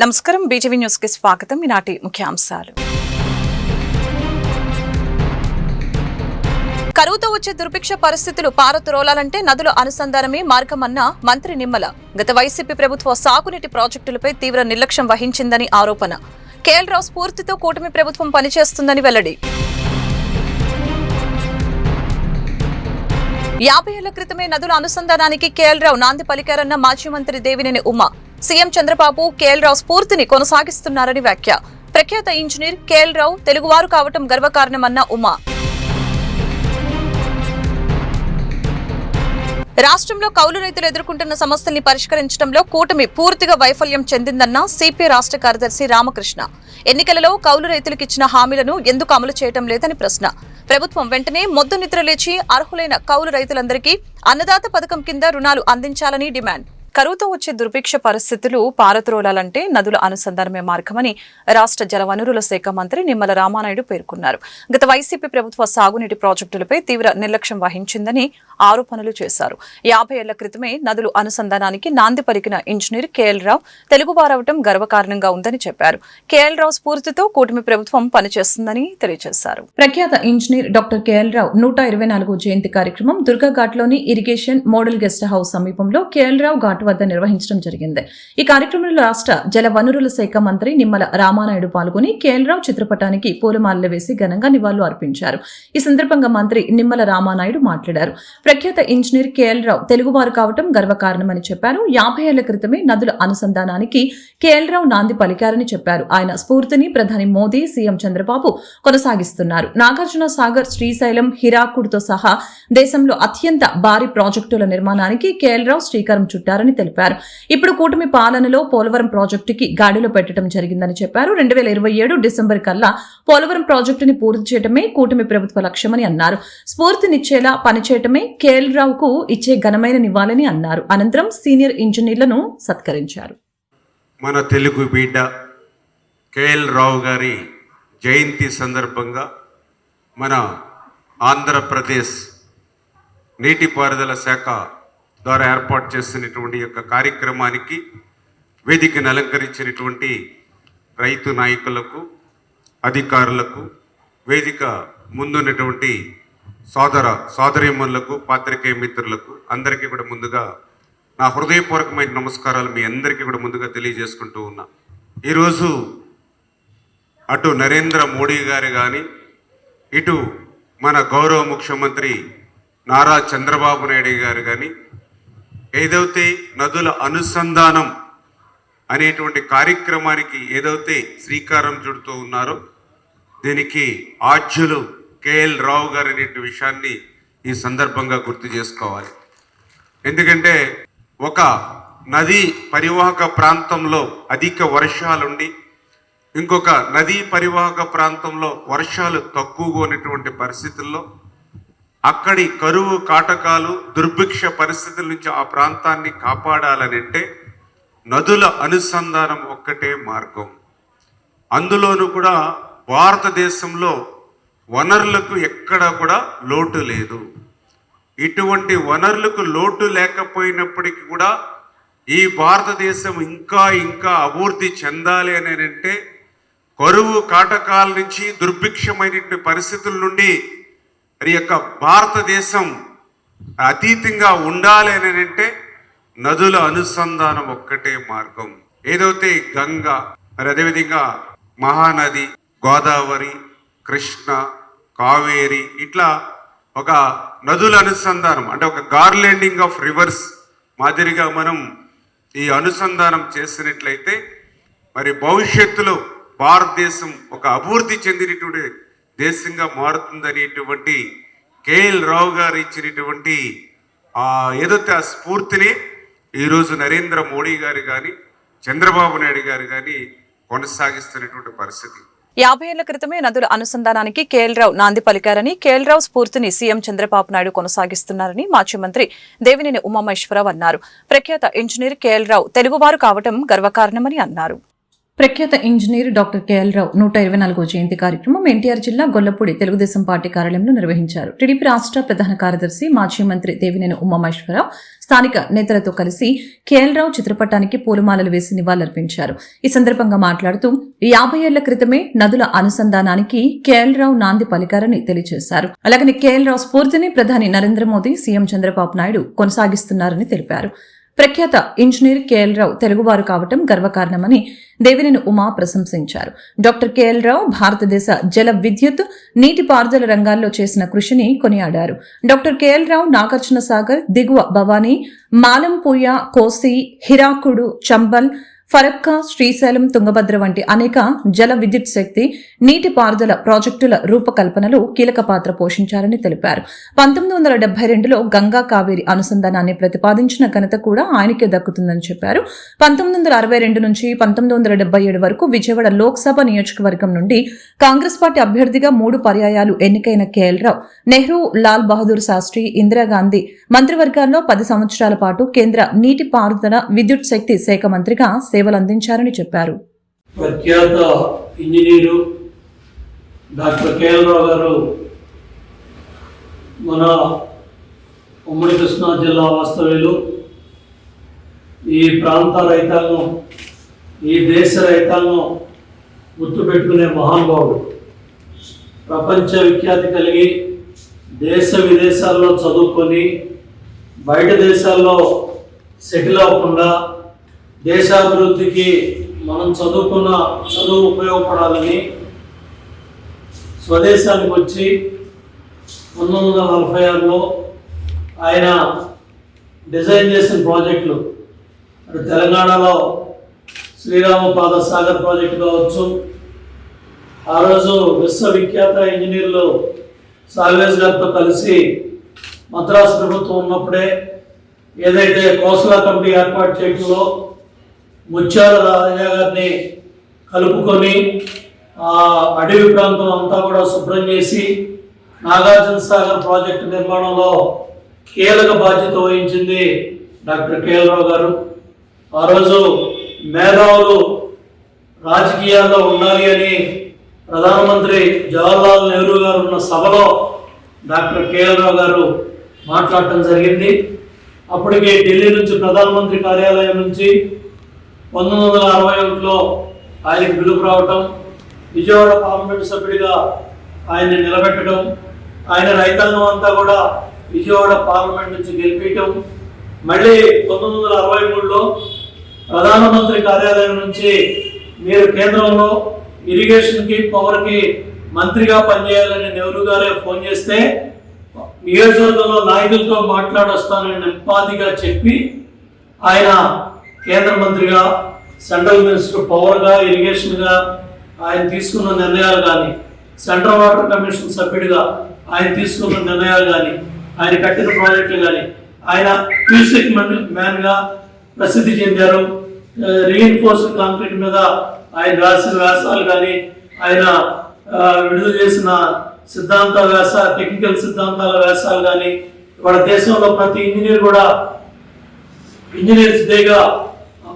నమస్కారం బీజేవీ న్యూస్ కి స్వాగతం. ఈనాటి ముఖ్యాంశాలు. కరువుతో వచ్చే దుర్భిక్ష పరిస్థితులు పారద్రోలాలంటే నదుల అనుసంధానమే మార్గమన్న మంత్రి నిమ్మల. గత వైసీపీ ప్రభుత్వ సాగునీటి ప్రాజెక్టులపై తీవ్ర నిర్లక్ష్యం వహించిందని ఆరోపణ. కేఎల్ రావు స్ఫూర్తితో కూటమి ప్రభుత్వం పనిచేస్తుందని వెల్లడి. 50 ఏళ్ల క్రితమే నదుల అనుసంధానానికి కేఎల్ రావు నాంది పలికారన్న మాజీ మంత్రి దేవినేని ఉమ. సీఎం చంద్రబాబు కేఎల్ రావు స్ఫూర్తిని కొనసాగిస్తున్నారని వ్యాఖ్య. ప్రఖ్యాత ఇంజనీర్ కేఎల్ రావు తెలుగువారు కావటం గర్వకారణమన్న ఉమ. రాష్ట్రంలో కౌలు రైతులు ఎదుర్కొంటున్న సమస్యల్ని పరిష్కరించడంలో కూటమి పూర్తిగా వైఫల్యం చెందిందన్న సిపిఐ రాష్ట్ర కార్యదర్శి రామకృష్ణ. ఎన్నికలలో కౌలు రైతులకు ఇచ్చిన హామీలను ఎందుకు అమలు చేయడం లేదని ప్రశ్న. ప్రభుత్వం వెంటనే మొద్దు నిద్ర లేచి అర్హులైన కౌలు రైతులందరికీ అన్నదాత పథకం కింద రుణాలు అందించాలని డిమాండ్. కరువుతో వచ్చే దుర్భిక్ష పరిస్థితులు పారద్రోలాలంటే నదుల అనుసంధానమే మార్గమని రాష్ట్ర జలవనరుల శాఖ మంత్రి నిమ్మల రామానాయుడు పేర్కొన్నారు. గత వైసీపీ ప్రభుత్వ సాగునీటి ప్రాజెక్టులపై తీవ్ర నిర్లక్ష్యం వహించిందని ఆరోపణలు చేశారు. 50 ఏళ్ల క్రితమే నదుల అనుసంధానానికి నాంది పలికిన ఇంజనీర్ కేఎల్ రావు తెలుగువారవటం గర్వకారణంగా ఉందని చెప్పారు. కేఎల్ రావు స్ఫూర్తితో కూటమి ప్రభుత్వం పనిచేస్తుందని తెలియజేశారు. ప్రఖ్యాత ఇంజనీర్ డాక్టర్ కేఎల్ రావు 124వ జయంతి కార్యక్రమం దుర్గాఘాట్లోని ఇరిగేషన్ మోడల్ గెస్ట్ హౌస్ సమీపంలో కేఎల్ రావు ఘాట్ వద్ద నిర్వహించడం జరిగింది. ఈ కార్యక్రమంలో రాష్ట్ర జల వనరుల శాఖ మంత్రి నిమ్మల రామానాయుడు పాల్గొని కేఎల్ రావు చిత్రపటానికి పూలమాలలు వేసి ఘనంగా నివాళులు అర్పించారు. ఈ సందర్భంగా మంత్రి నిమ్మల రామానాయుడు మాట్లాడారు. ప్రఖ్యాత ఇంజనీర్ కేఎల్ రావు తెలుగువారు కావటం గర్వకారణమని చెప్పారు. 50 ఏళ్ల క్రితమే నదుల అనుసంధానానికి కేఎల్ రావు నాంది పలికారని చెప్పారు. ఆయన స్ఫూర్తిని ప్రధాని మోదీ, సీఎం చంద్రబాబు కొనసాగిస్తున్నారు. నాగార్జున సాగర్, శ్రీశైలం, హిరాకుడ్తో సహా దేశంలో అత్యంత భారీ ప్రాజెక్టుల నిర్మాణానికి కేఎల్ రావు శ్రీకారం చుట్టారని తెలిపారు. ఇప్పుడు కూటమి పాలనలో పోలవరం ప్రాజెక్టుకి గాడిలో పెట్టడం జరిగిందని చెప్పారు. 2027 డిసెంబర్ కల్లా పోలవరం ప్రాజెక్టుని పూర్తి చేయడమే కూటమి ప్రభుత్వ లక్ష్యమని అన్నారు. స్ఫూర్తినిచ్చేలా పనిచేయటమే కేఎల్ రావుకు ఇచ్చే ఘనమైన నివాళని అన్నారు. అనంతరం సీనియర్ ఇంజనీర్లను సత్కరించారు. మన తెలుగు బిడ్డ కేఎల్ రావు గారి జయంతి సందర్భంగా మన ఆంధ్రప్రదేశ్ నీటిపారుదల శాఖ ద్వారా ఏర్పాటు చేస్తున్నటువంటి యొక్క కార్యక్రమానికి వేదికను అలంకరించినటువంటి రైతు నాయకులకు, అధికారులకు, వేదిక ముందున్నటువంటి సోదరీమణులకు, పాత్రికేయ మిత్రులకు అందరికీ కూడా ముందుగా నా హృదయపూర్వకమైన నమస్కారాలు మీ అందరికీ కూడా ముందుగా తెలియజేసుకుంటూ ఉన్నా. ఈరోజు అటు నరేంద్ర మోడీ గారు కానీ, ఇటు మన గౌరవ ముఖ్యమంత్రి నారా చంద్రబాబు నాయుడు గారు కానీ ఏదైతే నదుల అనుసంధానం అనేటువంటి కార్యక్రమానికి ఏదైతే శ్రీకారం చుడుతూ ఉన్నారో దీనికి ఆద్యులు కేఎల్ రావు గారు అనే విషయాన్ని ఈ సందర్భంగా గుర్తు చేసుకోవాలి. ఎందుకంటే ఒక నదీ పరివాహక ప్రాంతంలో అధిక వర్షాలుండి ఇంకొక నదీ పరివాహక ప్రాంతంలో వర్షాలు తక్కువగా ఉన్నటువంటి పరిస్థితుల్లో అక్కడి కరువు కాటకాలు, దుర్భిక్ష పరిస్థితుల నుంచి ఆ ప్రాంతాన్ని కాపాడాలనంటే నదుల అనుసంధానం ఒక్కటే మార్గం. అందులోనూ కూడా భారతదేశంలో వనరులకు ఎక్కడ కూడా లోటు లేదు. ఇటువంటి వనరులకు లోటు లేకపోయినప్పటికీ కూడా ఈ భారతదేశం ఇంకా ఇంకా అభివృద్ధి చెందాలి అని అంటే కరువు కాటకాల నుంచి, దుర్భిక్షమైనటువంటి పరిస్థితుల నుండి మరి యొక్క భారతదేశం అతీతంగా ఉండాలి అని అంటే నదుల అనుసంధానం ఒక్కటే మార్గం. ఏదైతే గంగా, మరి అదేవిధంగా మహానది, గోదావరి, కృష్ణ, కావేరి ఇట్లా ఒక నదుల అనుసంధానం అంటే ఒక గార్లెండింగ్ ఆఫ్ రివర్స్ మాదిరిగా మనం ఈ అనుసంధానం చేసినట్లయితే మరి భవిష్యత్తులో భారతదేశం ఒక అభివృద్ధి చెందినటువంటి దేశంగా మారుతుందనేటువంటి కేఎల్ రావు గారు ఇచ్చినటువంటి ఏదైతే ఆ స్ఫూర్తిని ఈరోజు నరేంద్ర మోడీ గారు కానీ, చంద్రబాబు నాయుడు గారు కానీ కొనసాగిస్తున్నటువంటి పరిస్థితి. 50 ఏళ్ల క్రితమే నదుల అనుసంధానానికి కేఎల్ రావు నాంది పలికారని, కేఎల్ రావు స్ఫూర్తిని సీఎం చంద్రబాబు నాయుడు కొనసాగిస్తున్నారని మాజీ మంత్రి దేవినేని ఉమామహేశ్వరరావు అన్నారు. ప్రఖ్యాత ఇంజనీర్ కేఎల్ రావు తెలుగువారు కావటం గర్వకారణమని అన్నారు. ప్రఖ్యాత ఇంజనీర్ డాక్టర్ కేఎల్ రావు 124వ జయంతి కార్యక్రమం ఎన్టీఆర్ జిల్లా గొల్లపూడి తెలుగుదేశం పార్టీ కార్యాలయంలో నిర్వహించారు. టీడీపీ రాష్ట్ర ప్రధాన కార్యదర్శి మాజీ మంత్రి దేవినేని ఉమామహేశ్వరరావు స్థానిక నేతలతో కలిసి కేఎల్ రావు చిత్రపటానికి పూలమాలలు వేసి నివాళులర్పించారు. ఈ సందర్భంగా మాట్లాడుతూ 50 ఏళ్ల క్రితమే నదుల అనుసంధానానికి కేఎల్ రావు నాంది పలికారని తెలియజేశారు. అలాగని కేఎల్ రావు స్ఫూర్తిని ప్రధాని నరేంద్ర మోదీ, సీఎం చంద్రబాబు నాయుడు కొనసాగిస్తున్నారని తెలిపారు. ప్రఖ్యాత ఇంజనీర్ కేఎల్ రావు తెలుగువారు కావటం గర్వకారణమని దేవినేని ఉమా ప్రశంసించారు. డాక్టర్ కేఎల్ రావు భారతదేశ జల విద్యుత్, నీటిపారుదల రంగాల్లో చేసిన కృషిని కొనియాడారు. డాక్టర్ కేఎల్ రావు నాగార్జున సాగర్, దిగువ భవానీ, మాలంపూయ, కోసి, హిరాకుడు, చంబల్, ఫరక్కా, శ్రీశైలం, తుంగభద్ర వంటి అనేక జల విద్యుత్ శక్తి, నీటిపారుదల ప్రాజెక్టుల రూపకల్పనలో కీలక పాత్ర పోషించారని తెలిపారు. 1972లో గంగా కావేరి అనుసంధానాన్ని ప్రతిపాదించిన ఘనత కూడా ఆయనకే దక్కుతుందని చెప్పారు. 1962 నుంచి 1977 వరకు విజయవాడ లోక్సభ నియోజకవర్గం నుండి కాంగ్రెస్ పార్టీ అభ్యర్థిగా 3 పర్యాయాలు ఎన్నికైన కేఎల్ రావు నెహ్రూ, లాల్ బహదూర్ శాస్త్రి, ఇందిరాగాంధీ మంత్రివర్గాల్లో 10 సంవత్సరాల పాటు కేంద్ర నీటిపారుదల విద్యుత్ శక్తి శాఖ మంత్రిగా సేవలు అందించారని చెప్పారు. ప్రఖ్యాత ఇంజనీరు డాక్టర్ కేఎల్ రావు గారు మన ఉమ్మడి కృష్ణా జిల్లా వాస్తవ్యులు. ఈ ప్రాంత రైతాంగం, ఈ దేశ రైతాంగం గుర్తుపెట్టుకునే మహానుభావుడు. ప్రపంచ విఖ్యాతి కలిగి దేశ విదేశాల్లో చదువుకొని బయట దేశాల్లో సెటిల్ అవ్వకుండా దేశాభివృద్ధికి మనం చదువుకున్న చదువు ఉపయోగపడాలని స్వదేశానికి వచ్చి 1946లో ఆయన డిజైన్ చేసిన ప్రాజెక్టులు అటు తెలంగాణలో శ్రీరామపాద సాగర్ ప్రాజెక్టు కావచ్చు, ఆ రోజు విశ్వవిఖ్యాత ఇంజనీర్లు సాల్వేజ్ గారితో కలిసి మద్రాసు ప్రభుత్వం ఉన్నప్పుడే ఏదైతే కోస్లా కమిటీ ఏర్పాటు చేయడంలో ముత్యాల రాజా గారిని కలుపుకొని ఆ అడవి ప్రాంతం అంతా కూడా శుభ్రం చేసి నాగార్జున సాగర్ ప్రాజెక్టు నిర్మాణంలో కీలక బాధ్యత వహించింది డాక్టర్ కేఎల్ రావు గారు. ఆ రోజు మేధావులు రాజకీయాల్లో ఉండాలి అని ప్రధానమంత్రి జవహర్లాల్ నెహ్రూ గారు ఉన్న సభలో డాక్టర్ కేఎల్ రావు గారు మాట్లాడటం జరిగింది. అప్పటికి ఢిల్లీ నుంచి ప్రధానమంత్రి కార్యాలయం నుంచి 1961లో ఆయనకు పిలుపు రావటం, విజయవాడ పార్లమెంటు సభ్యుడిగా ఆయన్ని నిలబెట్టడం, ఆయన రైతాంగం అంతా కూడా విజయవాడ పార్లమెంట్ నుంచి గెలిపించడం, మళ్ళీ 1963లో ప్రధానమంత్రి కార్యాలయం నుంచి మీరు కేంద్రంలో ఇరిగేషన్కి, పవర్కి మంత్రిగా పనిచేయాలని నెహ్రూ గారే ఫోన్ చేస్తే నియోజకవర్గంలో నాయకులతో మాట్లాడొస్తానని నింపాదిగా చెప్పి ఆయన కేంద్ర మంత్రిగా, సెంట్రల్ మినిస్టర్ పవర్గా, ఇరిగేషన్గా ఆయన తీసుకున్న నిర్ణయాలు కానీ, సెంట్రల్ వాటర్ కమిషన్ సభ్యుడిగా ఆయన తీసుకున్న నిర్ణయాలు కానీ, ఆయన కట్టిన ప్రాజెక్టులు కానీ, ఆయన క్యూసిక్ మ్యాన్గా ప్రసిద్ధి చెందారు. రీఇన్ఫోర్స్డ్ కాంక్రీట్ మీద ఆయన రాసిన వ్యాసాలు కానీ, ఆయన విడుదల చేసిన టెక్నికల్ సిద్ధాంతాల వ్యాసాలు కానీ ఇవాళ దేశంలో ప్రతి ఇంజనీర్ కూడా ఇంజనీర్స్ డేగా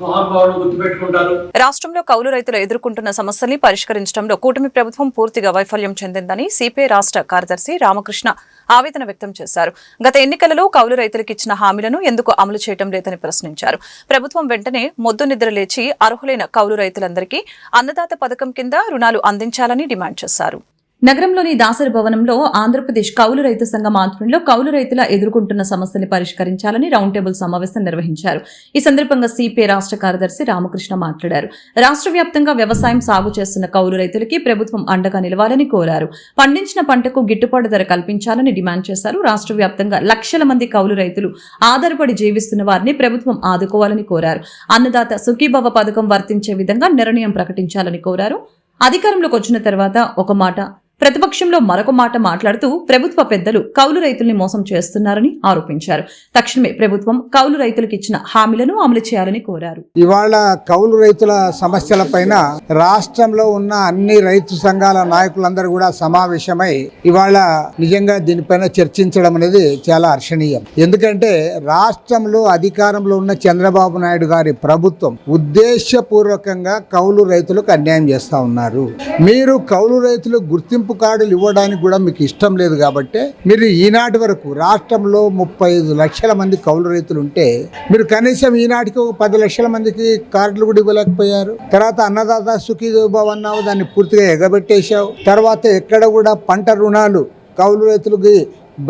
మహానుభావుడు గుర్తుపెట్టుకుంటారు. రాష్ట్రంలో కౌలు రైతులు ఎదుర్కొంటున్న సమస్యల్ని పరిష్కరించడంలో కూటమి ప్రభుత్వం పూర్తిగా వైఫల్యం చెందిందని సిపిఐ రాష్ట్ర కార్యదర్శి రామకృష్ణ ఆవేదన వ్యక్తం చేశారు. గత ఎన్నికలలో కౌలు రైతులకు ఇచ్చిన హామీలను ఎందుకు అమలు చేయడం లేదని ప్రశ్నించారు. ప్రభుత్వం వెంటనే మొద్దు నిద్ర లేచి అర్హులైన కౌలు రైతులందరికీ అన్నదాత పథకం కింద రుణాలు అందించాలని డిమాండ్ చేశారు. నగరంలోని దాసరి భవనంలో ఆంధ్రప్రదేశ్ కౌలు రైతు సంఘం ఆధ్వర్యంలో కౌలు రైతుల ఎదుర్కొంటున్న సమస్యల్ని పరిష్కరించాలని రౌండ్ టేబుల్ సమావేశం నిర్వహించారు. ఈ సందర్భంగా సిపిఐ రాష్ట్ర కార్యదర్శి రామకృష్ణ మాట్లాడారు. రాష్ట్ర వ్యాప్తంగా వ్యవసాయం సాగు చేస్తున్న కౌలు రైతులకి ప్రభుత్వం అండగా నిలవాలని కోరారు. పండించిన పంటకు గిట్టుబాటు ధర కల్పించాలని డిమాండ్ చేశారు. రాష్ట్ర వ్యాప్తంగా లక్షల మంది కౌలు రైతులు ఆధారపడి జీవిస్తున్న వారిని ప్రభుత్వం ఆదుకోవాలని కోరారు. అన్నదాత సుఖీభవ పథకం వర్తించే విధంగా నిర్ణయం ప్రకటించాలని కోరారు. అధికారంలోకి వచ్చిన తర్వాత ఒక మాట, ప్రతిపక్షంలో మరొక మాట మాట్లాడుతూ ప్రభుత్వ పెద్దలు కౌలు రైతుల్ని మోసం చేస్తున్నారని ఆరోపించారు. తక్షణమే ప్రభుత్వం కౌలు రైతులకు ఇచ్చిన హామీలను అమలు చేయాలని కోరారు. ఇవాళ కౌలు రైతుల సమస్యల పైన రాష్ట్రంలో ఉన్న అన్ని రైతు సంఘాల నాయకులందరూ కూడా సమావేశమై ఇవాళ నిజంగా దీనిపైన చర్చించడం అనేది చాలా హర్షణీయం. ఎందుకంటే రాష్ట్రంలో అధికారంలో ఉన్న చంద్రబాబు నాయుడు గారి ప్రభుత్వం ఉద్దేశపూర్వకంగా కౌలు రైతులకు అన్యాయం చేస్తా ఉన్నారు. మీరు కౌలు రైతులకు గుర్తింపు కార్డులు ఇవ్వడానికి కూడా మీకు ఇష్టం లేదు కాబట్టి మీరు ఈనాటి వరకు రాష్ట్రంలో 35 లక్షల మంది కౌలు రైతులు ఉంటే మీరు కనీసం ఈనాటికి ఒక 10 లక్షల మందికి కార్డులు కూడా ఇవ్వలేకపోయారు. తర్వాత అన్నదాత సుఖీభవ అన్నావు, దాన్ని పూర్తిగా ఎగబెట్టేశావు. తర్వాత ఎక్కడ కూడా పంట రుణాలు కౌలు రైతులకి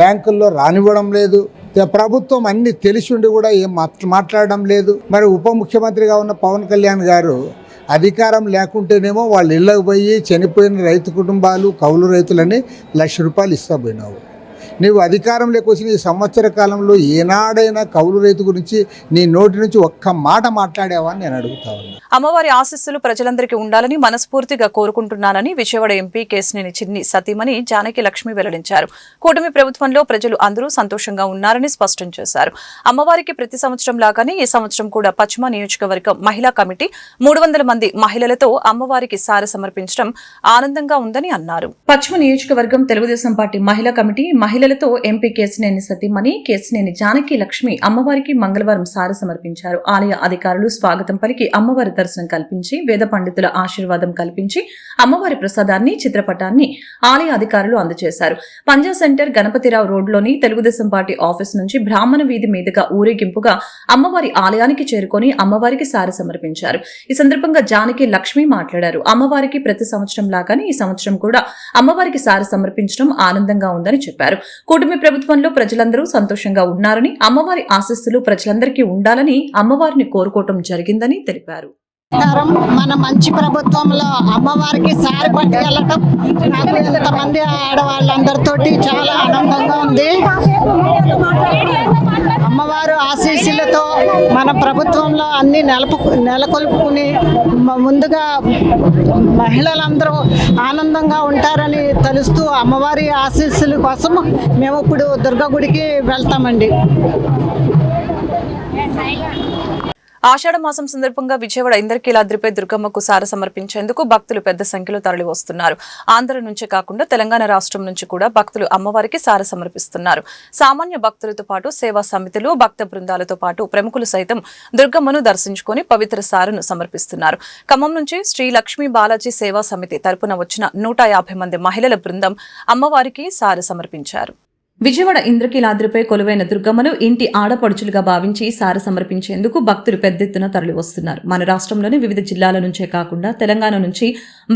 బ్యాంకుల్లో రానివ్వడం లేదు. ప్రభుత్వం అన్ని తెలిసి ఉండి కూడా ఏం మాట్లాడడం లేదు. మరి ఉప ముఖ్యమంత్రిగా ఉన్న పవన్ కళ్యాణ్ గారు అధికారం లేకుంటేనేమో వాళ్ళ ఇళ్ళకు పోయి చనిపోయిన రైతు కుటుంబాలు కౌలు రైతులని ₹1,00,000 ఇస్తా పోయినావు. నీవు అధికారంలోకి వచ్చిన ఈ సంవత్సర కాలంలో ఏనాడైనా కౌలు రైతు గురించి నీ నోటి నుంచి ఒక్క మాట మాట్లాడావా అని నేను అడుగుతా ఉన్నా. అమ్మవారి ఆశీస్సులు ప్రజలందరికీ ఉండాలని మనస్ఫూర్తిగా కోరుకుంటున్నానని విజయవాడ ఎంపీ కేశినేని చిన్ని సతీమణి జానకి లక్ష్మి వెల్లడించారు. కూటమి ప్రభుత్వంలో ప్రజలు అందరూ సంతోషంగా ఉన్నారని స్పష్టం చేశారు. అమ్మవారికి ప్రతి సంవత్సరం లాగానే ఈ సంవత్సరం కూడా పశ్చిమ నియోజకవర్గం మహిళా కమిటీ 300 మంది మహిళలతో అమ్మవారికి సారె సమర్పించడం ఆనందంగా ఉందని అన్నారు. పశ్చిమ నియోజకవర్గం తెలుగుదేశం పార్టీ మహిళా కమిటీ మహిళలతో ఎంపీ కేశినేని సతీమణి కేశినేని జానకి లక్ష్మి అమ్మవారికి మంగళవారం సారె సమర్పించారు. ఆలయ అధికారులు స్వాగతం పలికి అమ్మవారి దర్శనం కల్పించి వేద పండితుల ఆశీర్వాదం కల్పించి అమ్మవారి ప్రసాదాన్ని చిత్రపటాన్ని ఆలయ అధికారులు అందజేశారు. పంజా సెంటర్ గణపతిరావు రోడ్లోని తెలుగుదేశం పార్టీ ఆఫీస్ నుంచి బ్రాహ్మణ వీధి మీదుగా ఊరేగింపుగా అమ్మవారి ఆలయానికి చేరుకొని అమ్మవారికి సారె సమర్పించారు. ఈ సందర్భంగా జానకి లక్ష్మి మాట్లాడారు. అమ్మవారికి ప్రతి సంవత్సరం లాగానే ఈ సంవత్సరం కూడా అమ్మవారికి సారె సమర్పించడం ఆనందంగా ఉందని చెప్పారు. కూటమి ప్రభుత్వంలో ప్రజలందరూ సంతోషంగా ఉన్నారని అమ్మవారి ఆశీస్సులు ప్రజలందరికీ ఉండాలని అమ్మవారిని కోరుకోవటం జరిగిందని తెలిపారు. మన మంచి ప్రభుత్వంలో అమ్మవారికి సారి పట్టుకెళ్ళటం నాకు ఇంతమంది ఆడవాళ్ళందరితోటి చాలా ఆనందంగా ఉంది. అమ్మవారు ఆశీస్సులతో మన ప్రభుత్వంలో అన్ని నెలకొల్పుకుని ముందుగా మహిళలందరూ ఆనందంగా ఉంటారని తెలుస్తూ అమ్మవారి ఆశీస్సుల కోసం మేము ఇప్పుడు దుర్గా గుడికి వెళ్తామండి. ఆషాఢ మాసం సందర్భంగా విజయవాడ ఇంద్రకీలాద్రిపై దుర్గమ్మకు సారె సమర్పించేందుకు భక్తులు పెద్ద సంఖ్యలో తరలి వస్తున్నారు. ఆంధ్ర నుంచే కాకుండా తెలంగాణ రాష్ట్రం నుంచి కూడా భక్తులు అమ్మవారికి సారె సమర్పిస్తున్నారు. సామాన్య భక్తులతో పాటు సేవా సమితులు, భక్త బృందాలతో పాటు ప్రముఖులు సైతం దుర్గమ్మను దర్శించుకుని పవిత్ర సారెను సమర్పిస్తున్నారు. ఖమ్మం నుంచి శ్రీ లక్ష్మీ బాలాజీ సేవా సమితి తరపున వచ్చిన 150 మంది మహిళల బృందం అమ్మవారికి సారె సమర్పించారు. విజయవాడ ఇంద్రకీలాద్రిపై కొలువైన దుర్గమ్మను ఇంటి ఆడపడుచులుగా భావించి సారె సమర్పించేందుకు భక్తులు పెద్ద ఎత్తున తరలి వస్తున్నారు. మన రాష్ట్రంలోని వివిధ జిల్లాల నుంచే కాకుండా తెలంగాణ నుంచి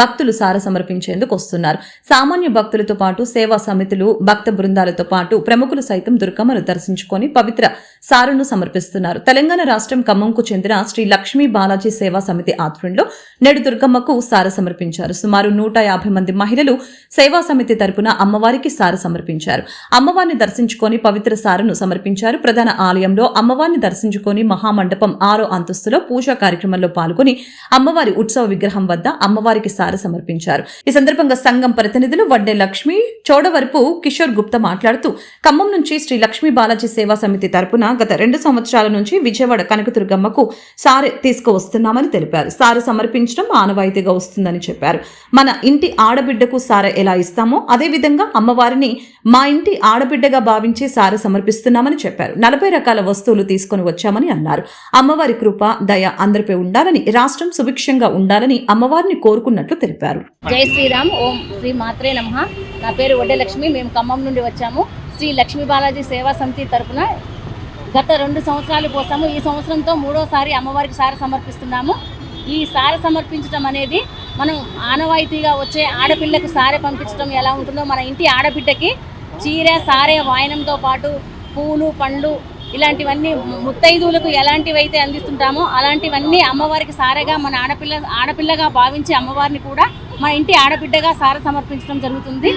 భక్తులు సారె సమర్పించేందుకు వస్తున్నారు. సామాన్య భక్తులతో పాటు సేవా సమితులు, భక్త బృందాలతో పాటు ప్రముఖులు సైతం దుర్గమ్మను దర్శించుకొని పవిత్ర సారెను సమర్పిస్తున్నారు. తెలంగాణ రాష్ట్రం ఖమ్మంకు చెందిన శ్రీ లక్ష్మీ బాలాజీ సేవా సమితి ఆధ్వర్యంలో నేడు దుర్గమ్మకు సారె సమర్పించారు. సుమారు 150 మంది మహిళలు సేవా సమితి తరపున అమ్మవారికి సారె సమర్పించారు. అమ్మవారిని దర్శించుకొని పవిత్ర సారెను సమర్పించారు. ప్రధాన ఆలయంలో అమ్మవారిని దర్శించుకొని మహామండపం 6వ అంతస్తులో పూజా కార్యక్రమంలో పాల్గొని అమ్మవారి ఉత్సవ విగ్రహం వద్ద అమ్మవారికి సారె సమర్పించారు. ఈ సందర్భంగా సంఘం ప్రతినిధులు వడ్డే లక్ష్మి, చోడవరపు కిషోర్ గుప్తా మాట్లాడుతూ ఖమ్మం నుంచి శ్రీ లక్ష్మీ బాలాజీ సేవా సమితి తరపున గత 2 సంవత్సరాల నుంచి విజయవాడ కనకదుర్గమ్మకు సారె తీసుకువస్తున్నామని తెలిపారు. సారె సమర్పించడం ఆనవాయితీగా వస్తుందని చెప్పారు. మన ఇంటి ఆడబిడ్డకు సారె ఎలా ఇస్తామో అదేవిధంగా అమ్మవారిని మా ఇంటి ఆడబిడ్డగా భావించి సారె సమర్పిస్తున్నామని చెప్పారు. 40 రకాల వస్తువులు తీసుకుని వచ్చామని అన్నారు. అమ్మవారి కృప, దయ అందరిపై ఉండాలని, రాష్ట్రం సుభిక్షంగా ఉండాలని అమ్మవారిని కోరుకున్నట్లు తెలిపారు. జై శ్రీరామ్, ఓం శ్రీ మాత్రే నమః. నా పేరు వడ్డే లక్ష్మి. మేము ఖమ్మం నుండి వచ్చాము. శ్రీ లక్ష్మీ బాలాజీ సేవా సమితి తరపున గత 2 సంవత్సరాలు పోసాము. ఈ సంవత్సరంతో 3వసారి అమ్మవారికి సారె సమర్పిస్తున్నాము. ఈ సారె సమర్పించడం అనేది మనం ఆనవాయితీగా వచ్చే ఆడపిల్లకు సారె పంపించడం ఎలా ఉంటుందో మన ఇంటి ఆడబిడ్డకి చీర, సారె, వాయనంతో పాటు పూలు, పండ్లు ఇలాంటివన్నీ ముత్తైదువులకు ఎలాంటివైతే అందిస్తుంటామో అలాంటివన్నీ అమ్మవారికి సారెగా మన ఆడపిల్లగా భావించి అమ్మవారిని కూడా మన ఇంటి ఆడబిడ్డగా సారె సమర్పించడం జరుగుతుంది.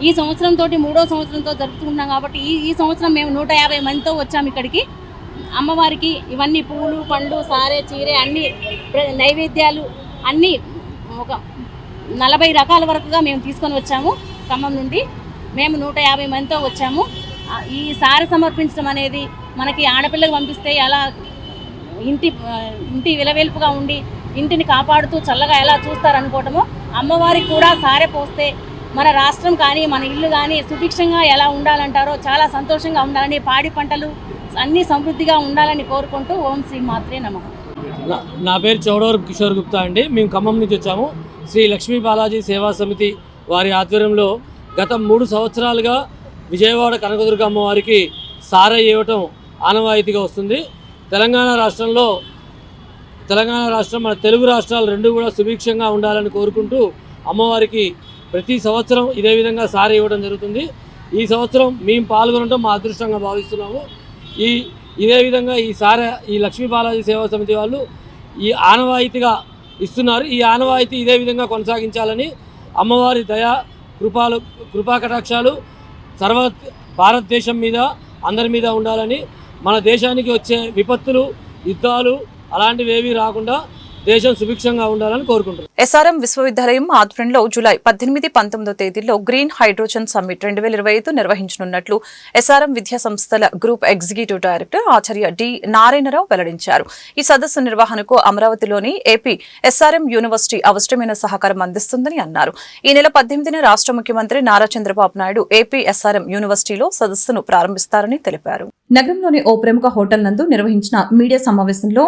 ఈ సంవత్సరంతో 3వ సంవత్సరంతో జరుపుతున్నాం కాబట్టి ఈ సంవత్సరం మేము 150 మందితో వచ్చాము ఇక్కడికి. అమ్మవారికి ఇవన్నీ పూలు, పండ్లు, సారె, చీర అన్ని నైవేద్యాలు అన్నీ ఒక 40 రకాల వరకుగా మేము తీసుకొని వచ్చాము. ఖమ్మం నుండి మేము 150 మందితో వచ్చాము. ఈ సారి సమర్పించడం అనేది మనకి ఆడపిల్లలకు పంపిస్తే ఎలా ఇంటి విలవేల్పుగా ఉండి ఇంటిని కాపాడుతూ చల్లగా ఎలా చూస్తారనుకోవటమో, అమ్మవారికి కూడా సారె పోస్తే మన రాష్ట్రం కానీ మన ఇల్లు కానీ సుభిక్షంగా ఎలా ఉండాలంటారో చాలా సంతోషంగా ఉండాలని, పాడి పంటలు అన్నీ సమృద్ధిగా ఉండాలని కోరుకుంటూ ఓం శ్రీ మాత్రే నమః. నా పేరు చౌడవరపు కిషోర్ గుప్తా అండి. మేము ఖమ్మం నుంచి వచ్చాము. శ్రీ లక్ష్మీ బాలాజీ సేవా సమితి వారి ఆధ్వర్యంలో గత 3 సంవత్సరాలుగా విజయవాడ కనకదుర్గ అమ్మవారికి సారె ఇవ్వటం ఆనవాయితీగా వస్తుంది. తెలంగాణ రాష్ట్రం మన తెలుగు రాష్ట్రాలు రెండు కూడా సుభిక్షంగా ఉండాలని కోరుకుంటూ అమ్మవారికి ప్రతి సంవత్సరం ఇదే విధంగా సారె ఇవ్వడం జరుగుతుంది. ఈ సంవత్సరం మేము పాల్గొనడం మా అదృష్టంగా భావిస్తున్నాము. ఇదే విధంగా ఈ లక్ష్మీ బాలాజీ సేవా సమితి వాళ్ళు ఈ ఆనవాయితీగా ఇస్తున్నారు. ఈ ఆనవాయితీ ఇదే విధంగా కొనసాగించాలని, అమ్మవారి దయా కృపా కటాక్షాలు భారతదేశం మీద అందరి మీద ఉండాలని, మన దేశానికి వచ్చే విపత్తులు, యుద్ధాలు అలాంటివి ఏవి రాకుండా దేశం సుభిక్షంగా ఉండాలని కోరుకుంటున్నాం. ఎస్ఆర్ఎం విశ్వవిద్యాలయం ఆధ్వర్యంలో జూలై 18, 19 తేదీల్లో గ్రీన్ హైడ్రోజన్ సమ్మిట్ 2025 నిర్వహించనున్నట్లు ఎస్ఆర్ఎం విద్యా సంస్థల గ్రూప్ ఎగ్జిక్యూటివ్ డైరెక్టర్ ఆచార్య డి నారాయణరావు వెల్లడించారు. ఈ సదస్సు నిర్వహణకు అమరావతిలోని ఏపీ ఎస్ఆర్ఎం యూనివర్సిటీ అవసరమైన సహకారం అందిస్తుందని అన్నారు. ఈ నెల 18న రాష్ట్ర ముఖ్యమంత్రి నారా చంద్రబాబు నాయుడు ఏపీ ఎస్ఆర్ఎం యూనివర్సిటీలో సదస్సును ప్రారంభిస్తారని తెలిపారు. నగరంలోని ఓ ప్రముఖ హోటల్ నందు నిర్వహించిన మీడియా సమావేశంలో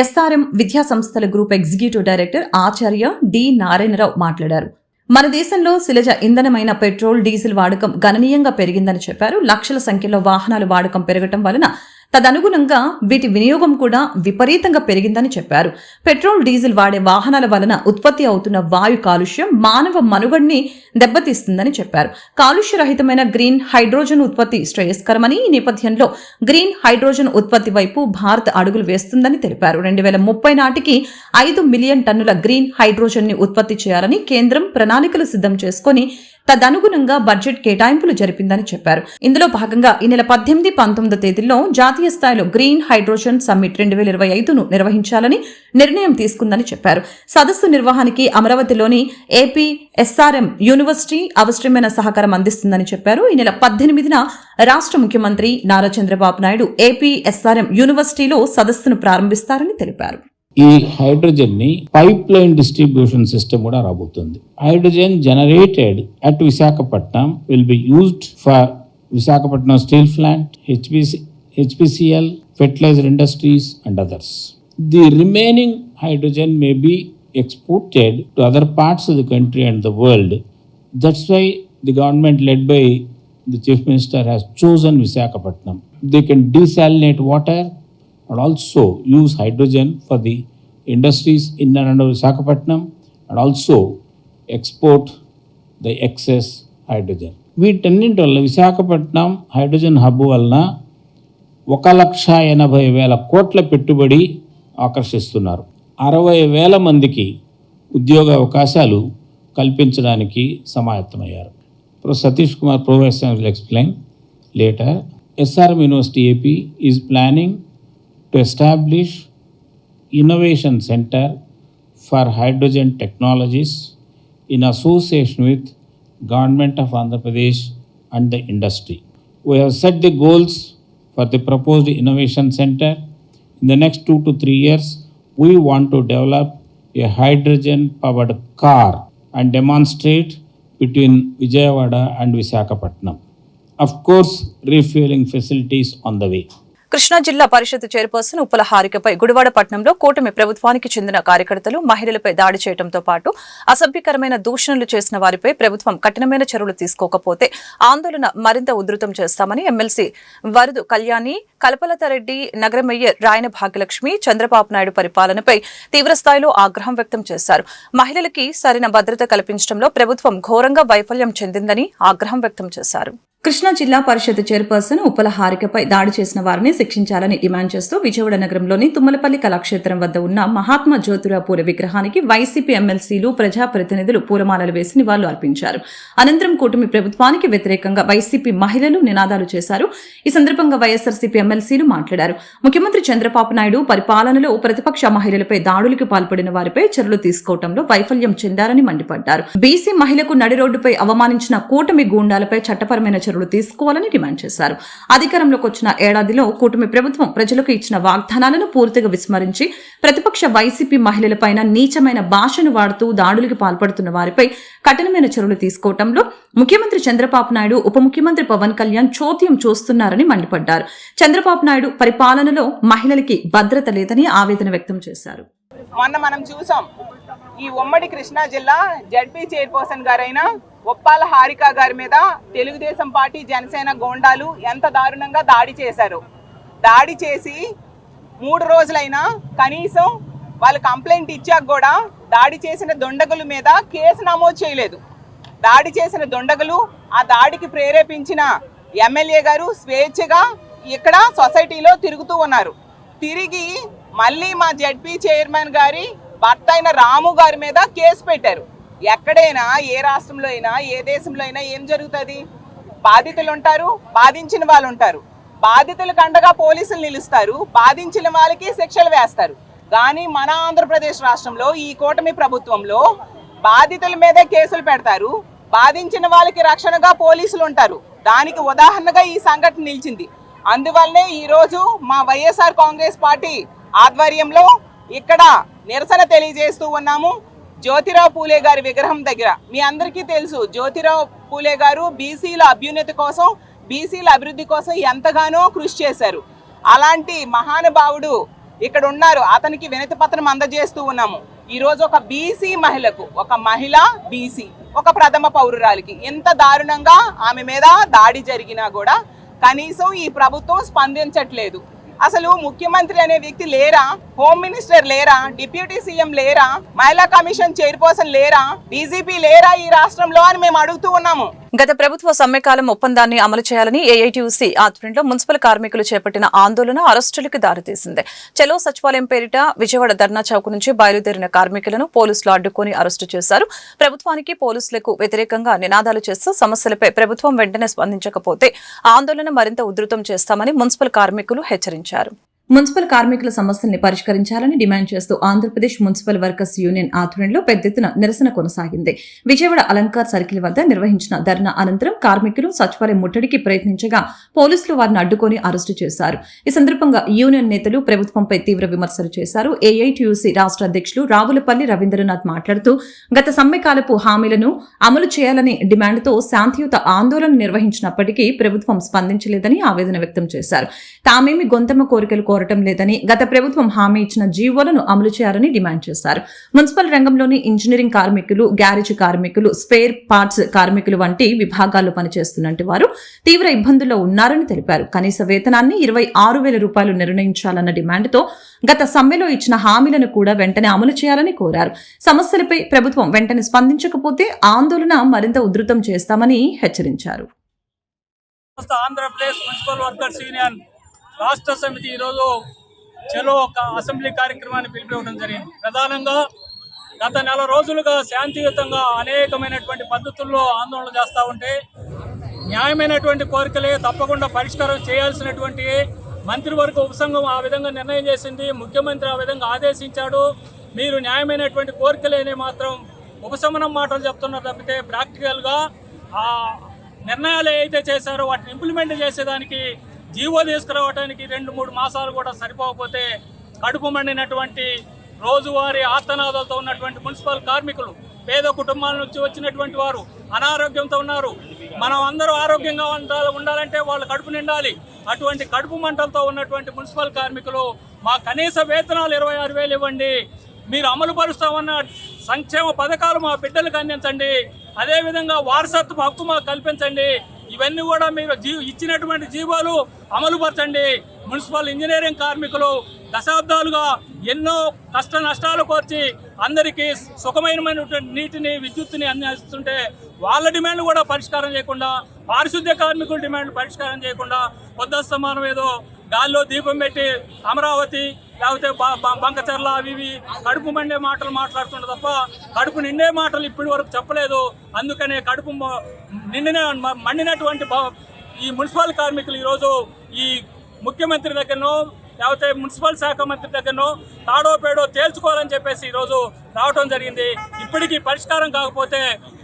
ఎస్ఆర్ఎం విద్యా సంస్థల గ్రూప్ ఎగ్జిక్యూటివ్ డైరెక్టర్ ఆచార్య డి నారాయణరావు మాట్లాడారు. మన దేశంలో శిలజ ఇంధనమైన పెట్రోల్, డీజిల్ వాడకం గణనీయంగా పెరిగిందని చెప్పారు. లక్షల సంఖ్యలో వాహనాల వాడకం పెరగటం వలన తదనుగుణంగా వీటి వినియోగం కూడా విపరీతంగా పెరిగిందని చెప్పారు. పెట్రోల్, డీజిల్ వాడే వాహనాల వలన ఉత్పత్తి అవుతున్న వాయు కాలుష్యం మానవ మనుగడని దెబ్బతీస్తుందని చెప్పారు. కాలుష్యరహితమైన గ్రీన్ హైడ్రోజన్ ఉత్పత్తి శ్రేయస్కరమని, ఈ నేపథ్యంలో గ్రీన్ హైడ్రోజన్ ఉత్పత్తి వైపు భారత్ అడుగులు వేస్తుందని తెలిపారు. 2030 నాటికి 5 మిలియన్ టన్నుల గ్రీన్ హైడ్రోజన్ ని ఉత్పత్తి చేయాలని కేంద్రం ప్రణాళికలు సిద్ధం చేసుకుని తదనుగుణంగా బడ్జెట్ కేటాయింపులు జరిపిందని చెప్పారు. ఇందులో భాగంగా ఈ నెల 18, 19 తేదీల్లో జాతీయ స్థాయిలో గ్రీన్ హైడ్రోజన్ సమ్మిట్ 2025ను నిర్వహించాలని నిర్ణయం తీసుకుందని చెప్పారు. సదస్సు నిర్వహణకి అమరావతిలోని ఏపీ ఎస్ఆర్ఎం యూనివర్సిటీ అవసరమైన సహకారం అందిస్తుందని చెప్పారు. ఈ నెల 18న రాష్ట్ర ముఖ్యమంత్రి నారా చంద్రబాబు నాయుడు ఏపీ ఎస్ఆర్ఎం యూనివర్సిటీలో సదస్సును ప్రారంభిస్తారని తెలిపారు. ఈ హైడ్రోజన్ ని పైప్ లైన్ డిస్ట్రిబ్యూషన్ సిస్టమ్ కూడా రాబోతుంది. Hydrogen generated at Visakhapatnam will be used for Visakhapatnam steel plant, HPCL, fertilizer industries and others. The remaining hydrogen may be exported to other parts of the country and the world. That's why the government led by the Chief Minister has chosen Visakhapatnam. They can desalinate water and also use hydrogen for the industries in and around Visakhapatnam and also export the excess hydrogen. వీటన్నింటి వల్ల Visakhapatnam hydrogen hub వలన 1,80,000 కోట్ల పెట్టుబడి ఆకర్షిస్తున్నారు. 60,000 మందికి ఉద్యోగ అవకాశాలు కల్పించడానికి సమాయత్తమయ్యారు. Satish Kumar professor will explain later. SRM University AP is planning to establish innovation center for hydrogen technologies in association with Government of Andhra Pradesh and the industry. We have set the goals for the proposed innovation center. In the next 2 to 3 years, we want to develop a hydrogen powered car and demonstrate between Vijayawada and Visakhapatnam. Of course, refueling facilities on the way. Krishna జిల్లా పరిషత్ chairperson Uppala హారికపై Gudivada పట్టణంలో కూటమి ప్రభుత్వానికి చెందిన కార్యకర్తలు మహిళలపై దాడి చేయడంతో పాటు అసభ్యకరమైన దూషణలు చేసిన వారిపై ప్రభుత్వం కఠినమైన చర్యలు తీసుకోకపోతే ఆందోళన మరింత ఉధృతం చేస్తామని ఎమ్మెల్సీ వరదు కళ్యాణి, కల్పలతారెడ్డి, నగర మేయర్ రాయన భాగ్యలక్ష్మి చంద్రబాబు నాయుడు పరిపాలనపై తీవ్రస్థాయిలో ఆగ్రహం వ్యక్తం చేశారు. మహిళలకి సరైన భద్రత కల్పించడంలో ప్రభుత్వం ఘోరంగా వైఫల్యం చెందిందని ఆగ్రహం వ్యక్తం చేశారు. కృష్ణా జిల్లా పరిషత్ చైర్పర్సన్ ఉప్పల హారికపై దాడి చేసిన వారిని శిక్షించాలని డిమాండ్ చేస్తూ విజయవాడ నగరంలోని తుమ్మలపల్లి కళాక్షేత్రం వద్ద ఉన్న మహాత్మా జ్యోతిరావు పూలే విగ్రహానికి వైసీపీ ఎమ్మెల్సీలు ప్రజాప్రతినిధులు పూలమాలలు వేసి నివాళులు అర్పించారు. అనంతరం కూటమి ప్రభుత్వానికి వ్యతిరేకంగా వైసీపీ మహిళలు నినాదాలు చేశారు. ఈ సందర్భంగా వైఎస్ఆర్సీపీ ఎమ్మెల్సీలు మాట్లాడారు. ముఖ్యమంత్రి చంద్రబాబు నాయుడు పరిపాలనలో ప్రతిపక్ష మహిళలపై దాడులకు పాల్పడిన వారిపై చర్యలు తీసుకోవడంలో వైఫల్యం చెందారని మండిపడ్డారు. బీసీ మహిళకు నడి రోడ్డుపై అవమానించిన కూటమి గూండాలపై చట్టపరమైన చర్యలు తీసుకోవాలని డిమాండ్ చేశారు. అధికారంలోకి వచ్చిన ఏడాదిలో కూటమి ప్రభుత్వం ప్రజలకు ఇచ్చిన వాగ్దానాలను పూర్తిగా విస్మరించి ప్రతిపక్ష వైసీపీ మహిళలపైన నీచమైన భాషను వాడుతూ దాడులకు పాల్పడుతున్న వారిపై కఠినమైన చర్యలు తీసుకోవడంలో ముఖ్యమంత్రి చంద్రబాబు నాయుడు ఉప ముఖ్యమంత్రి పవన్ కళ్యాణ్ చోద్యం చూస్తున్నారని మండిపడ్డారు. చంద్రబాబు నాయుడు పరిపాలనలో మహిళలకి భద్రత లేదని ఆవేదన వ్యక్తం చేశారు. మొన్న మనం చూసాం, ఈ ఉమ్మడి కృష్ణా జిల్లా జడ్పీ చైర్పర్సన్ గారైన ఉప్పాల హారిక గారి మీద తెలుగుదేశం పార్టీ జనసేన గోండాలు ఎంత దారుణంగా దాడి చేశారు. దాడి చేసి 3 రోజులైనా కనీసం వాళ్ళు కంప్లైంట్ ఇచ్చాక కూడా దాడి చేసిన దుండగుల మీద కేసు నమోదు చేయలేదు. దాడి చేసిన దుండగులు, ఆ దాడికి ప్రేరేపించిన ఎమ్మెల్యే గారు స్వేచ్ఛగా ఇక్కడ సొసైటీలో తిరుగుతూ ఉన్నారు. తిరిగి మళ్ళీ మా జడ్పీ చైర్మన్ గారి భర్త అయిన రాము గారి మీద కేసు పెట్టారు. ఎక్కడైనా, ఏ రాష్ట్రంలో అయినా, ఏ దేశంలో అయినా ఏం జరుగుతుంది? బాధితులు ఉంటారు, బాధించిన వాళ్ళు ఉంటారు. బాధితులకు అండగా పోలీసులు నిలుస్తారు, బాధించిన వాళ్ళకి శిక్షలు వేస్తారు. కానీ మన ఆంధ్రప్రదేశ్ రాష్ట్రంలో ఈ కూటమి ప్రభుత్వంలో బాధితుల మీదే కేసులు పెడతారు, బాధించిన వాళ్ళకి రక్షణగా పోలీసులు ఉంటారు. దానికి ఉదాహరణగా ఈ సంఘటన నిలిచింది. అందువల్లనే ఈరోజు మా వైఎస్ఆర్ కాంగ్రెస్ పార్టీ ఆధ్వర్యంలో ఇక్కడ నిరసన తెలియజేస్తూ ఉన్నాము. జ్యోతిరావు పూలే గారి విగ్రహం దగ్గర మీ అందరికీ తెలుసు, జ్యోతిరావు పూలే గారు బీసీల అభ్యున్నతి కోసం, బీసీల అభివృద్ధి కోసం ఎంతగానో కృషి చేశారు. అలాంటి మహానుభావుడు ఇక్కడ ఉన్నారు. అతనికి వినతి పత్రం అందజేస్తూ ఉన్నాము. ఈరోజు ఒక బీసీ మహిళకు, ఒక మహిళ బీసీ, ఒక ప్రథమ పౌరురాలికి ఎంత దారుణంగా ఆమె మీద దాడి జరిగినా కూడా కనీసం ఈ ప్రభుత్వం స్పందించట్లేదు. అసలు ముఖ్యమంత్రి అనే వ్యక్తి లేరా? హోమ్ మినిస్టర్ లేరా? డిప్యూటీ సీఎం లేరా? మహిళా కమిషన్ చైర్పర్సన్ లేరా? డీజీపీ లేరా ఈ రాష్ట్రంలో అని మేము అడుగుతూ ఉన్నాము. గత ప్రభుత్వ సమ్మెకాలం ఒప్పందాన్ని అమలు చేయాలని ఏఐటీయూసీ ఆధ్వర్యంలో మున్సిపల్ కార్మికులు చేపట్టిన ఆందోళన అరెస్టులకు దారితీసింది. చలో సచివాలయం పేరిట విజయవాడ ధర్నా చౌక్ నుంచి బయలుదేరిన కార్మికులను పోలీసులు అడ్డుకొని అరెస్టు చేశారు. ప్రభుత్వానికి, పోలీసులకు వ్యతిరేకంగా నినాదాలు చేస్తూ సమస్యలపై ప్రభుత్వం వెంటనే స్పందించకపోతే ఆందోళన మరింత ఉధృతం చేస్తామని మున్సిపల్ కార్మికులు హెచ్చరించారు. మున్సిపల్ కార్మికుల సమస్యల్ని పరిష్కరించాలని డిమాండ్ చేస్తూ ఆంధ్రప్రదేశ్ మున్సిపల్ వర్కర్స్ యూనియన్ ఆధ్వర్యంలో పెద్ద ఎత్తున నిరసన కొనసాగింది. విజయవాడ అలంకార్ సర్కిల్ వద్ద నిర్వహించిన ధర్నా అనంతరం కార్మికులు సచివాలయం ముట్టడికి ప్రయత్నించగా పోలీసులు వారిని అడ్డుకొని అరెస్టు చేశారు. ఈ సందర్భంగా యూనియన్ నేతలు ప్రభుత్వంపై తీవ్ర విమర్శలు చేశారు. ఏఐటీయూసీ రాష్ట్ర అధ్యక్షులు రావులపల్లి రవీంద్రనాథ్ మాట్లాడుతూ గత సమ్మెకాలపు హామీలను అమలు చేయాలని డిమాండ్తో శాంతియుత ఆందోళన నిర్వహించినప్పటికీ ప్రభుత్వం స్పందించలేదని ఆవేదన వ్యక్తం చేశారు. తామేమి గొంతమ్మ కోరికలు కోరటం లేదని, గత ప్రభుత్వం హామీ ఇచ్చిన జీవోలను అమలు చేయాలని డిమాండ్ చేశారు. మున్సిపల్ రంగంలోని ఇంజనీరింగ్ కార్మికులు, గ్యారేజ్ కార్మికులు, స్పేర్ పార్ట్స్ కార్మికులు వంటి విభాగాల్లో పనిచేస్తున్నట్టు వారు తీవ్ర ఇబ్బందుల్లో ఉన్నారని తెలిపారు. కనీస వేతనాన్ని 26,000 రూపాయలు నిర్ణయించాలన్న డిమాండ్తో గత సమ్మెలో ఇచ్చిన హామీలను కూడా వెంటనే అమలు చేయాలని కోరారు. సమస్యలపై ప్రభుత్వం వెంటనే స్పందించకపోతే ఆందోళన మరింత ఉధృతం చేస్తామని హెచ్చరించారు. ఆంధ్రప్రదేశ్ మున్సిపల్ వర్కర్స్ యూనియన్ రాష్ట్ర సమితి ఈరోజు చలో ఒక అసెంబ్లీ కార్యక్రమాన్ని పిలిపివ్వడం జరిగింది. ప్రధానంగా గత 4 రోజులుగా శాంతియుతంగా అనేకమైనటువంటి పద్ధతుల్లో ఆందోళన చేస్తూ ఉంటే న్యాయమైనటువంటి కోరికలే తప్పకుండా పరిష్కారం చేయాల్సినటువంటి మంత్రివర్గ ఉపసంఘం ఆ విధంగా నిర్ణయం చేసింది. ముఖ్యమంత్రి ఆ విధంగా ఆదేశించాడు. మీరు న్యాయమైనటువంటి కోరికలేనే మాత్రం ఉపశమనం మాటలు చెప్తున్నారు తప్పితే ప్రాక్టికల్గా ఆ నిర్ణయాలు ఏవైతే చేశారో వాటిని ఇంప్లిమెంట్ చేసేదానికి జీవో తీసుకురావడానికి 2-3 మాసాలు కూడా సరిపోకపోతే కడుపు మండినటువంటి రోజువారీ ఆర్తనాదాలతో ఉన్నటువంటి మున్సిపల్ కార్మికులు, పేద కుటుంబాల నుంచి వచ్చినటువంటి వారు అనారోగ్యంతో ఉన్నారు. మనం అందరూ ఆరోగ్యంగా ఉండాలంటే వాళ్ళు కడుపు నిండాలి. అటువంటి కడుపు మంటలతో ఉన్నటువంటి మున్సిపల్ కార్మికులు మా కనీస వేతనాలు 26,000 ఇవ్వండి, మీరు అమలు పరుస్తామన్న సంక్షేమ పథకాలు మా బిడ్డలకు అందించండి, అదేవిధంగా వారసత్వ హక్కు మాకు కల్పించండి, ఇవన్నీ కూడా మీరు ఇచ్చినటువంటి జీవోలు అమలుపరచండి. మున్సిపల్ ఇంజనీరింగ్ కార్మికులు దశాబ్దాలుగా ఎన్నో కష్ట నష్టాలు కోర్చి అందరికీ సుఖమైనటువంటి నీటిని, విద్యుత్తుని అందిస్తుంటే వాళ్ళ డిమాండ్ కూడా పరిష్కారం చేయకుండా పారిశుద్ధ్య కార్మికుల డిమాండ్ పరిష్కారం చేయకుండా పొద్దస్తమానం ఏదో గాల్లో దీపం పెట్టి అమరావతి లేకపోతే బంకచర్ల అవి ఇవి కడుపు మండే మాటలు మాట్లాడుతుండే తప్ప కడుపు నిండే మాటలు ఇప్పటి వరకు చెప్పలేదు. అందుకనే కడుపు మండినటువంటి ఈ మున్సిపల్ కార్మికులు ఈరోజు ఈ ముఖ్యమంత్రి దగ్గరనో లేకపోతే మున్సిపల్ శాఖ మంత్రి దగ్గరనో తాడో పేడో తేల్చుకోవాలని చెప్పేసి ఈరోజు రావడం జరిగింది. ఇప్పటికీ పరిష్కారం కాకపోతే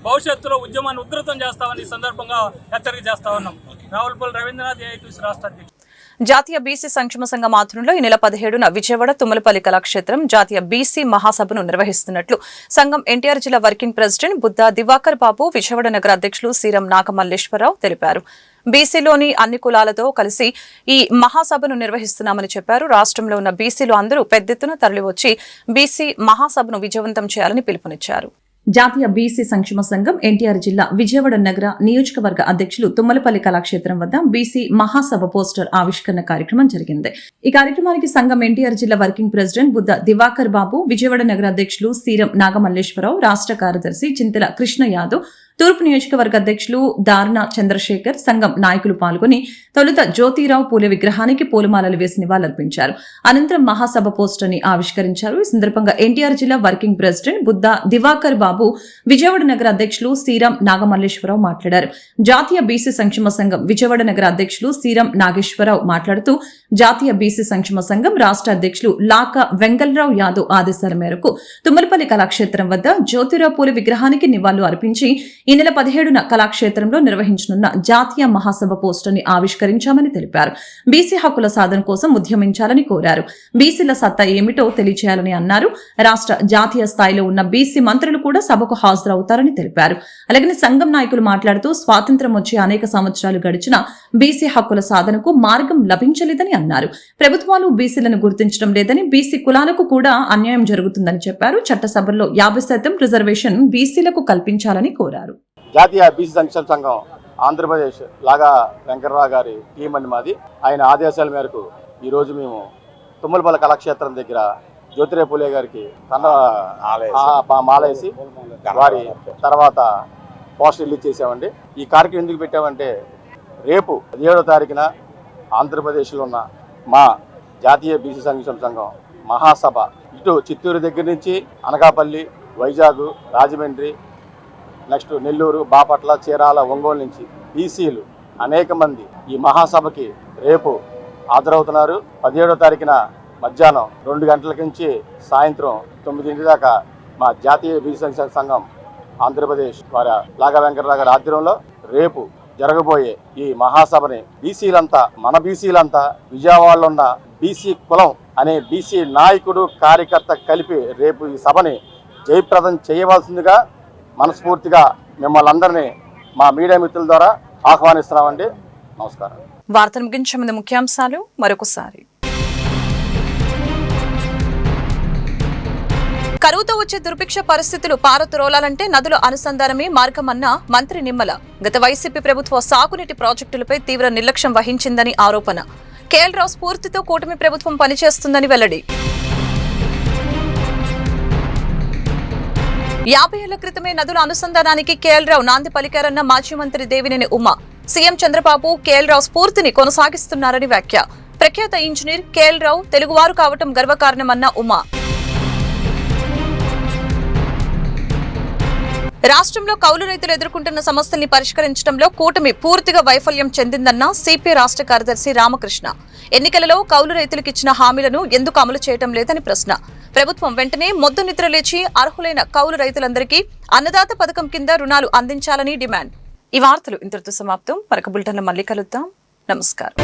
భవిష్యత్తులో ఉద్యమాన్ని ఉధృతం చేస్తామని సందర్భంగా హెచ్చరిక చేస్తా ఉన్నాం. రావులపల్లి రవీంద్రనాథ్ ఏఐటీసీ రాష్ట్ర అధ్యక్షుడు. జాతీయ బీసీ సంక్షేమ సంఘం ఆధ్వర్యంలో ఈ నెల 17న విజయవాడ తుమ్మలపల్లి కళాక్షేత్రం జాతీయ బీసీ మహాసభను నిర్వహిస్తున్నట్లు సంఘం ఎన్టీఆర్ జిల్లా వర్కింగ్ ప్రెసిడెంట్ బుద్ధా దివాకర్ బాబు, విజయవాడ నగర అధ్యక్షులు శ్రీరం నాగమల్లేశ్వరరావు తెలిపారు. బీసీలోని అన్ని కులాలతో కలిసి ఈ మహాసభను నిర్వహిస్తున్నామని చెప్పారు. రాష్ట్రంలో ఉన్న బీసీలు అందరూ పెద్ద ఎత్తున తరలివచ్చి బీసీ మహాసభను విజయవంతం చేయాలని పిలుపునిచ్చారు. జాతీయ బీసీ సంక్షేమ సంఘం ఎన్టీఆర్ జిల్లా విజయవాడ నగర నియోజకవర్గ అధ్యక్షులు తుమ్మలపల్లి కళాక్షేత్రం వద్ద బీసీ మహాసభ పోస్టర్ ఆవిష్కరణ కార్యక్రమం జరిగింది. ఈ కార్యక్రమానికి సంఘం ఎన్టీఆర్ జిల్లా వర్కింగ్ ప్రెసిడెంట్ బుద్ధ దివాకర్ బాబు, విజయవాడ నగర అధ్యక్షులు శ్రీరం నాగమల్లేశ్వరరావు, రాష్ట్ర కార్యదర్శి చింతల కృష్ణ యాదవ్, తూర్పు నియోజకవర్గ అధ్యక్షులు దారుణ చంద్రశేఖర్, సంఘం నాయకులు పాల్గొని తొలుత జ్యోతిరావు పూలే విగ్రహానికి పూలమాలలు వేసి నివాళులర్పించారు. అనంతరం మహాసభ పోస్టర్ ని ఆవిష్కరించారు. ఈ సందర్భంగా ఎన్టీఆర్ జిల్లా వర్కింగ్ ప్రెసిడెంట్ బుద్ధ దివాకర్ బాబు, విజయవాడ నగర అధ్యక్షులు శ్రీరామ్ నాగమల్లేశ్వరరావు మాట్లాడారు. జాతీయ బీసీ సంక్షేమ సంఘం విజయవాడ నగర అధ్యక్షులు శ్రీరామ్ నాగేశ్వరరావు మాట్లాడుతూ జాతీయ బీసీ సంక్షేమ సంఘం రాష్ట్ర అధ్యక్షులు లాక వెంగళరావు యాదవ్ ఆదేశాల మేరకు తుమ్మలపల్లి కళాక్షేత్రం వద్ద జ్యోతిరావు పూలే విగ్రహానికి నివాళులు అర్పించి ఈ నెల 17న కళాక్షేత్రంలో నిర్వహించనున్న జాతీయ మహాసభ పోస్టర్ ని ఆవిష్కరించామని తెలిపారు. బీసీ హక్కుల సాధన కోసం ఉద్యమించాలని కోరారు. బీసీల సత్తా ఏమిటో తెలియచేయాలని అన్నారు. రాష్ట్ర జాతీయ స్థాయిలో ఉన్న బీసీ మంత్రులు కూడా సభకు హాజరవుతారని తెలిపారు. అలాగే సంఘం నాయకులు మాట్లాడుతూ స్వాతంత్ర్యం వచ్చి అనేక సంవత్సరాలు గడిచిన బీసీ హక్కుల సాధనకు మార్గం లభించలేదని అన్నారు. ప్రభుత్వాలు బీసీలను గుర్తించడం లేదని, బీసీ కులాలకు కూడా అన్యాయం జరుగుతుందని చెప్పారు. చట్టసభల్లో 50% రిజర్వేషన్ బీసీలకు కల్పించాలని కోరారు. జాతీయ బీసీ సంక్షేమ సంఘం ఆంధ్రప్రదేశ్ లాగా వెంకటరావు గారి టీం అని మాది. ఆయన ఆదేశాల మేరకు ఈరోజు మేము తుమ్మలపల్లి కళాక్షేత్రం దగ్గర జ్యోతిరావు పూలే గారికి మాలేసి వారి తర్వాత పోస్టర్ రిలీజ్ చేసామండి. ఈ కార్యక్రమం ఎందుకు పెట్టామంటే రేపు 17వ తారీఖున ఆంధ్రప్రదేశ్లో ఉన్న మా జాతీయ బీసీ సంక్షేమ సంఘం మహాసభ ఇటు చిత్తూరు దగ్గర నుంచి అనకాపల్లి, వైజాగ్, రాజమండ్రి, నెక్స్ట్ నెల్లూరు, బాపట్ల, చీరాల, ఒంగోలు నుంచి బీసీలు అనేక మంది ఈ మహాసభకి రేపు హాజరవుతున్నారు. 17వ తారీఖున మధ్యాహ్నం 2 గంటల నుంచి సాయంత్రం 9 దాకా మా జాతీయ బీసీ సంక్షేమ సంఘం ఆంధ్రప్రదేశ్ వారి లాగా వెంకటరావు గారి ఆధ్వర్యంలో రేపు జరగబోయే ఈ మహాసభని బీసీలంతా, మన బీసీలంతా, విజయవాడలో ఉన్న బీసీ కులం అనే బీసీ నాయకుడు, కార్యకర్త కలిపి రేపు ఈ సభని జయప్రదం చేయవలసిందిగా మనస్ఫూర్తిగా మిమ్మల్ని అందరినీ మా మీడియా మిత్రుల ద్వారా ఆహ్వానిస్తున్నామండి. నమస్కారం. వార్తలు ముగించే ముందు ముఖ్యాంశాలు మరొకసారి. కరువుతో వచ్చే దుర్భిక్ష పరిస్థితులు పారద్రోలాలంటే నదుల అనుసంధానమే మార్గమన్న మంత్రి నిమ్మల. గత వైసీపీ ప్రభుత్వ సాగునీటి ప్రాజెక్టులపై తీవ్ర నిర్లక్ష్యం వహించిందని ఆరోపణ. కేఎల్ రావు స్ఫూర్తితో కూటమి ప్రభుత్వం పనిచేస్తుందని వెల్లడి. 50 ఏళ్ల క్రితమే నదుల అనుసంధానానికి కేఎల్ రావు నాంది పలికారన్న మాజీ మంత్రి దేవినేని ఉమా. సీఎం చంద్రబాబు కేఎల్ రావు స్ఫూర్తిని కొనసాగిస్తున్నారని వ్యాఖ్య. ప్రఖ్యాత ఇంజనీర్ కేఎల్ రావు తెలుగువారు కావటం గర్వకారణమన్న ఉమా. రాష్ట్రంలో కౌలు రైతులు ఎదుర్కొంటున్న సమస్యల్ని పరిష్కరించడంలో కూటమి పూర్తిగా వైఫల్యం చెందిందన్న సిపి రాష్ట్ర కార్యదర్శి రామకృష్ణ. ఎన్నికలలో కౌలు రైతులకు ఇచ్చిన హామీలను ఎందుకు అమలు చేయడం లేదని ప్రశ్న. ప్రభుత్వం వెంటనే మొద్దు నిద్ర లేచి అర్హులైన కౌలు రైతులందరికీ అన్నదాత పథకం కింద రుణాలు అందించాలని డిమాండ్. ఈ వార్తలు ఇంతటితో సమాప్తం. మరొక బులెటిన్లో మళ్ళీ కలుద్దాం. నమస్కారం.